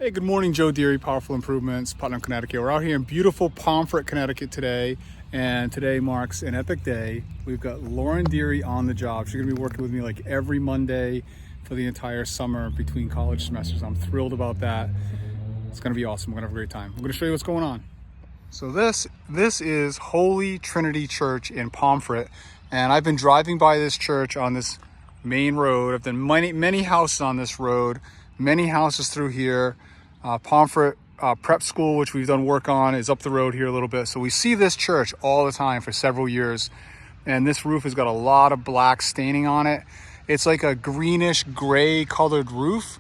Hey, good morning, Joe Deary, Powerful Improvements, Putnam, Connecticut. We're out here in beautiful Pomfret, Connecticut today, and today marks an epic day. We've got Lauren Deary on the job. She's gonna be working with me like every Monday for the entire summer between college semesters. I'm thrilled about that. It's gonna be awesome. We're gonna have a great time. I'm gonna show you what's going on. So this is Holy Trinity Church in Pomfret, and I've been driving by this church on this main road. I've done many houses on this road, many houses through here. Pomfret Prep School, which we've done work on, is up the road here a little bit. So we see this church all the time for several years, and this roof has got a lot of black staining on it. It's like a greenish gray colored roof.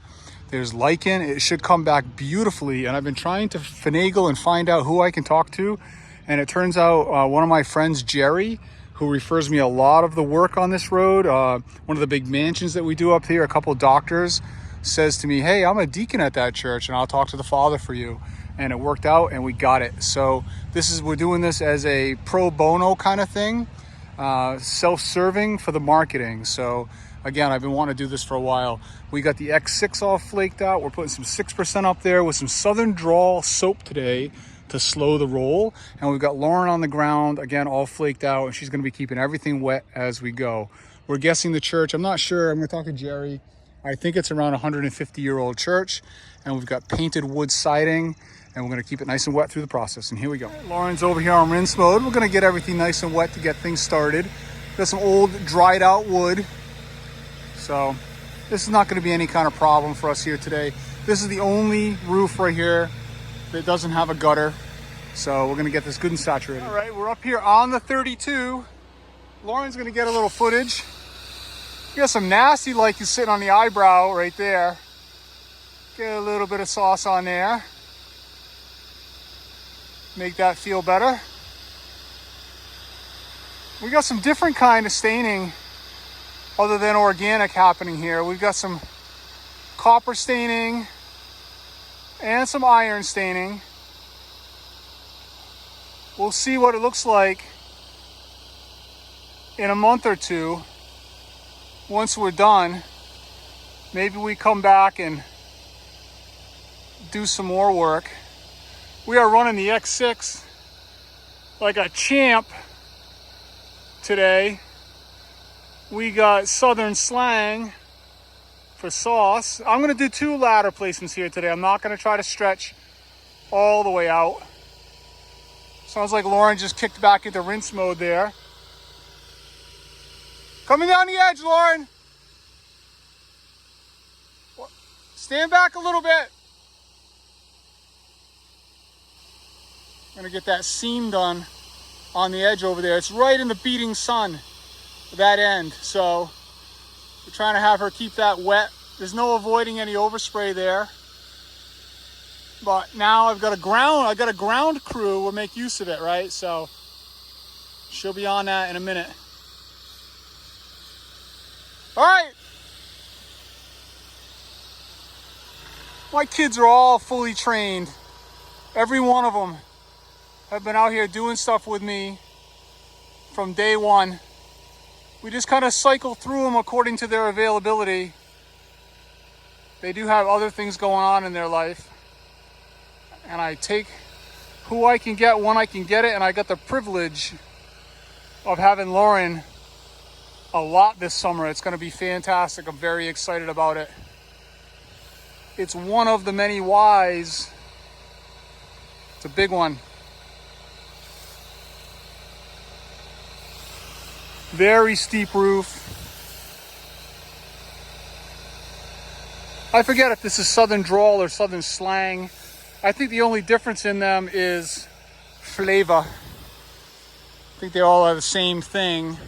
There's lichen. It should come back beautifully, and I've been trying to finagle and find out who I can talk to, and it turns out one of my friends, Jerry, who refers me a lot of the work on this road, one of the big mansions that we do up here, a couple of doctors, says to me, hey, I'm a deacon at that church and I'll talk to the father for you. And it worked out and we got it. So we're doing this as a pro bono kind of thing, self-serving for the marketing. So again, I've been wanting to do this for a while. We got the X6 all flaked out. We're putting some 6% up there with some Southern Drawl soap today to slow the roll. And we've got Lauren on the ground, again, all flaked out, and she's gonna be keeping everything wet as we go. We're guessing the church, I'm not sure, I'm gonna talk to Jerry. I think it's around a 150-year-old church, and we've got painted wood siding, and we're gonna keep it nice and wet through the process, and here we go. Lauren's over here on rinse mode. We're gonna get everything nice and wet to get things started. Got some old dried out wood. So this is not gonna be any kind of problem for us here today. This is the only roof right here that doesn't have a gutter. So we're gonna get this good and saturated. All right, we're up here on the 32. Lauren's gonna get a little footage. You got some nasty lichen sitting on the eyebrow right there. Get a little bit of sauce on there. Make that feel better. We got some different kind of staining other than organic happening here. We've got some copper staining and some iron staining. We'll see what it looks like in a month or two. Once we're done, maybe we come back and do some more work. We are running the X6 like a champ today. We got Southern Slang for sauce. I'm gonna do 2 ladder placements here today. I'm not gonna try to stretch all the way out. Sounds like Lauren just kicked back into rinse mode there. Coming down the edge, Lauren. Stand back a little bit. I'm gonna get that seam done on the edge over there. It's right in the beating sun, that end. So we're trying to have her keep that wet. There's no avoiding any overspray there. But now I got a ground crew. We'll make use of it, right? So she'll be on that in a minute. All right. My kids are all fully trained. Every one of them have been out here doing stuff with me from day one. We just kind of cycle through them according to their availability. They do have other things going on in their life. And I take who I can get when I can get it, and I got the privilege of having Lauren a lot this summer. It's going to be fantastic. I'm very excited about it. It's one of the many whys. It's a big one. Very steep roof. I forget if this is Southern Drawl or Southern Slang. I think the only difference in them is flavor. I think they all are the same thing,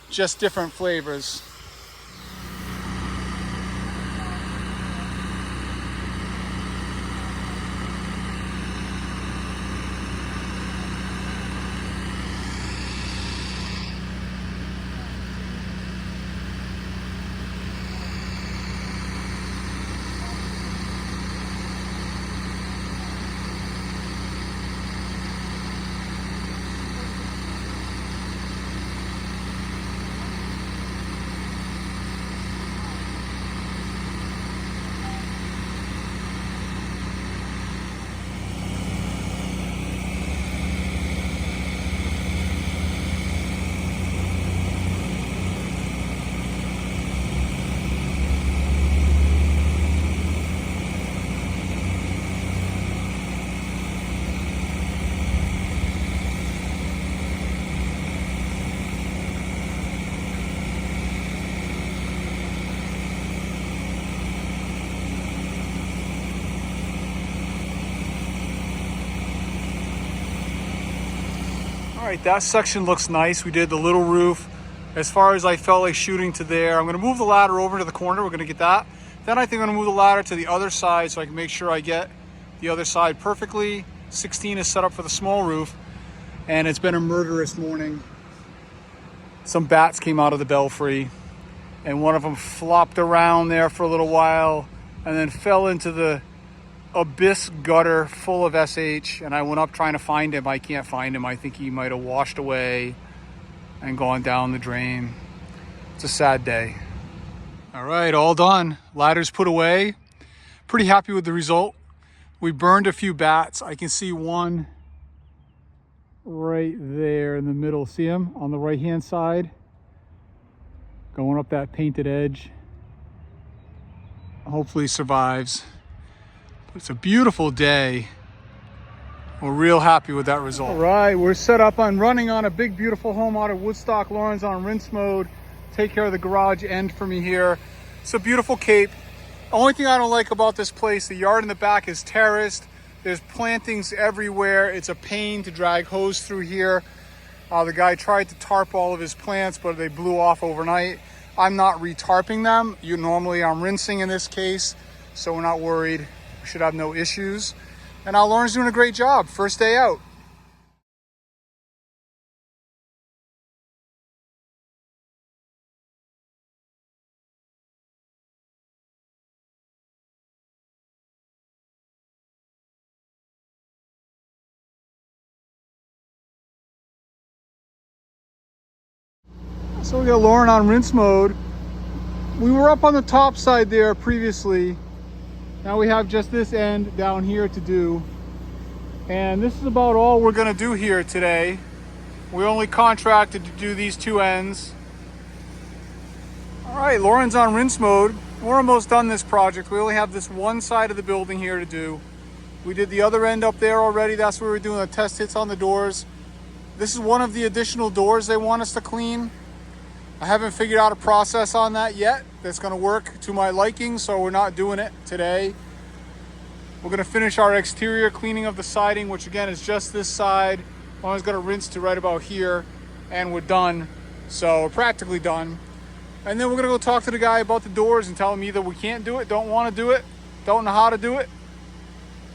just different flavors. All right, that section looks nice. We did the little roof. As far as I felt like shooting to there, I'm gonna move the ladder over to the corner. We're gonna get that. Then I think I'm gonna move the ladder to the other side so I can make sure I get the other side perfectly. 16 is set up for the small roof, and it's been a murderous morning. Some bats came out of the belfry, and one of them flopped around there for a little while and then fell into the abyss gutter full of SH, and I went up trying to find him. I can't find him. I think he might have washed away and gone down the drain. It's a sad day. All right, all done. Ladder's put away. Pretty happy with the result. We burned a few bats. I can see one right there in the middle. See him on the right hand side? Going up that painted edge. Hopefully he survives. It's a beautiful day. We're real happy with that result. All right, we're set up on running on a big, beautiful home out of Woodstock. Lauren's on rinse mode. Take care of the garage end for me here. It's a beautiful cape. Only thing I don't like about this place, the yard in the back is terraced. There's plantings everywhere. It's a pain to drag hose through here. The guy tried to tarp all of his plants, but they blew off overnight. I'm not retarping them. Normally I'm rinsing in this case, so we're not worried. We should have no issues. And now Lauren's doing a great job. First day out. So we got Lauren on rinse mode. We were up on the top side there previously. Now we have just this end down here to do. And this is about all we're gonna do here today. We only contracted to do these two ends. All right, Lauren's on rinse mode. We're almost done this project. We only have this one side of the building here to do. We did the other end up there already. That's where we're doing the test hits on the doors. This is one of the additional doors they want us to clean. I haven't figured out a process on that yet that's gonna work to my liking, so we're not doing it today. We're gonna finish our exterior cleaning of the siding, which again is just this side. Lauren's gonna rinse to right about here, and we're done. So we're practically done. And then we're gonna go talk to the guy about the doors and tell him either we can't do it, don't wanna do it, don't know how to do it,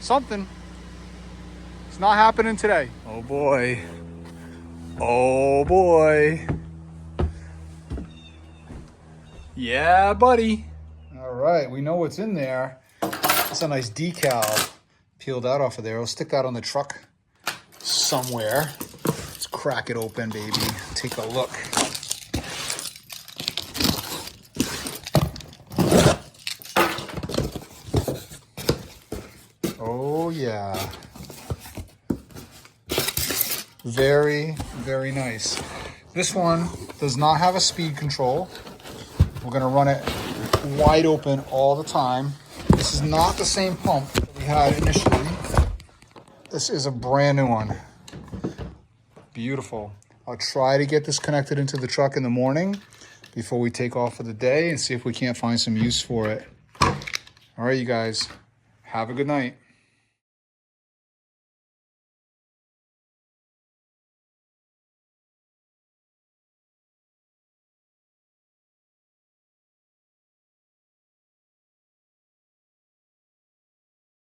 something. It's not happening today. Oh boy. Oh boy. Yeah, buddy. All right, we know what's in there. That's a nice decal. Peel that off of there. We'll stick that on the truck somewhere. Let's crack it open, baby. Take a look. Oh, yeah. Very, very nice. This one does not have a speed control. We're gonna run it wide open all the time. This is not the same pump that we had initially. This is a brand new one. Beautiful. I'll try to get this connected into the truck in the morning before we take off for the day and see if we can't find some use for it. All right, you guys, have a good night.